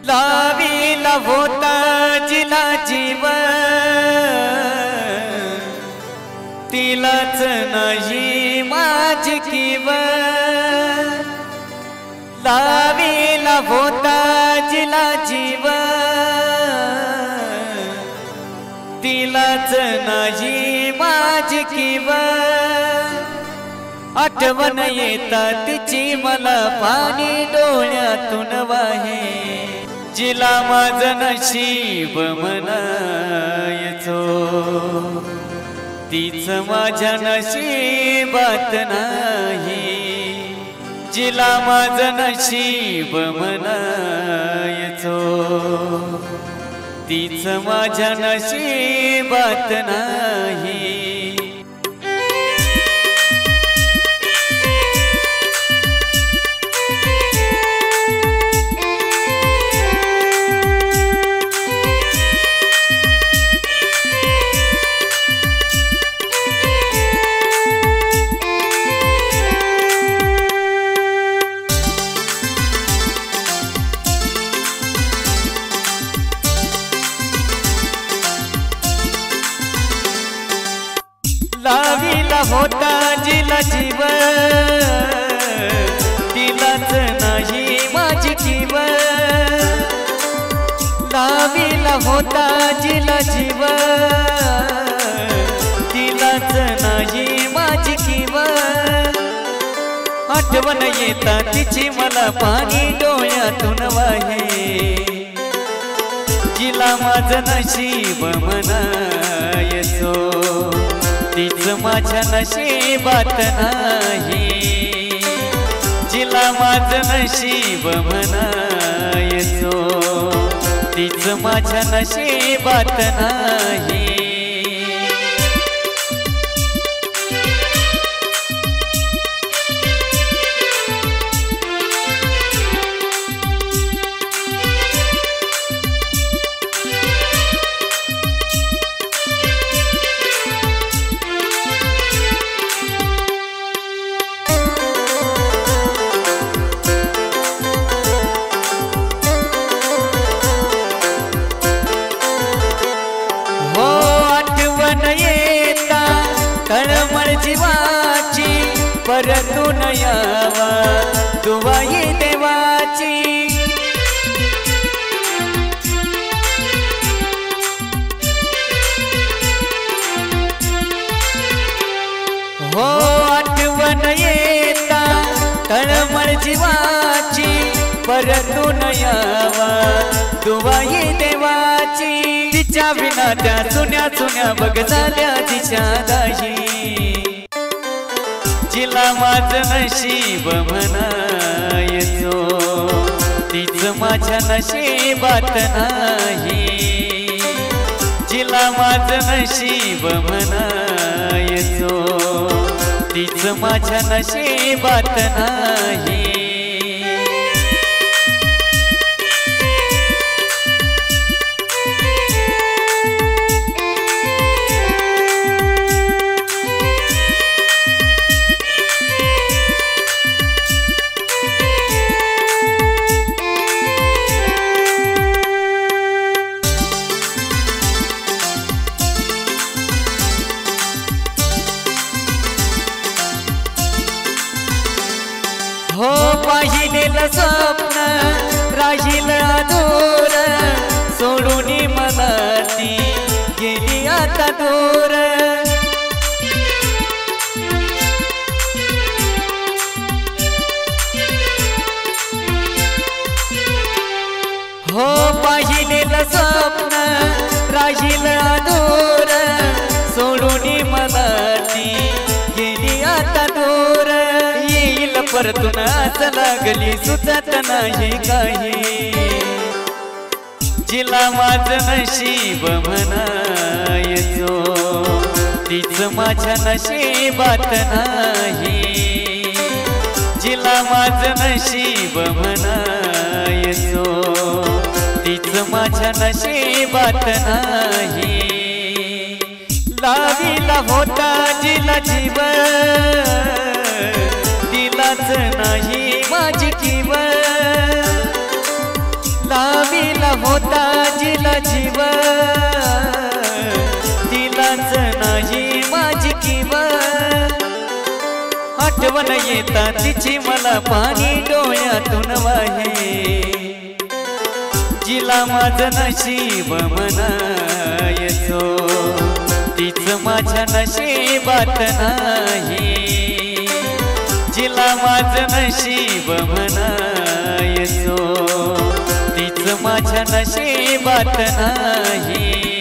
लावीला होता जिला जीव तिलाच नाही माझी किव लावीला होता जिला जीव तिलाच नाही माझी किव आठवण येतात तिची मला पाणी डोळ्यातून वाहे जिला माझं नशीब म्हणायचो तीच माझ्या नशीबात नाही जिला माझं नशीब म्हणायचो तीच माझ्या नशीबात नाही लावीला होता जिला जीव तिलाच नाही माझी किव लावीला होता जिला जीव तिलाच नाही माझी किव आठवण येता तिची मला पाणी डोळ्यातून वाहे जिला माझं नशीब म्हणायचो तीच माझ्या नशीबात नाही जिला माझं नशीब म्हणायचो तीच माझ्या नशीबात नाही तळमळ जीवाची परतून यावा दुवाई देवाची हो आठवण येता तळमळ जीवाची परतून यावा दुवाई देवाची तिच्या विना त्या सुन्या सुन्या बघ झाल्या दिशा दाही जिला माझं नशीब म्हणायचो तीच माझ्या नशीबात नाही जिला माझं नशीब म्हणायचो तीच माझ्या नशीबात नाही हो पाहिलेलं स्वप्न राहील अधूर सोडून मला ती गेली आता दूर हो पाहिलेलं स्वप्न राहील अधूर सोडून मला ती गेली आता दूर परतून आस लागली सुचत नाही काही जिला माझं नशीब म्हणायचो तीच माझ्या नशीबात नाही जिला माझं नशीब म्हणायचो तीच माझ्या नशीबात नाही लावीला होता जिला जीव तिलाच नाही माझी किव लावी जीव तिलाच नाही माझी किव आठवण येता तिची मला पाणी डोळ्यातून वाहे जिला माझं नशीब म्हणायचो तीच माझ्या नशिबात नाही जिला माझं नशीब म्हणायचो तीच माझ्या नशिबात नाही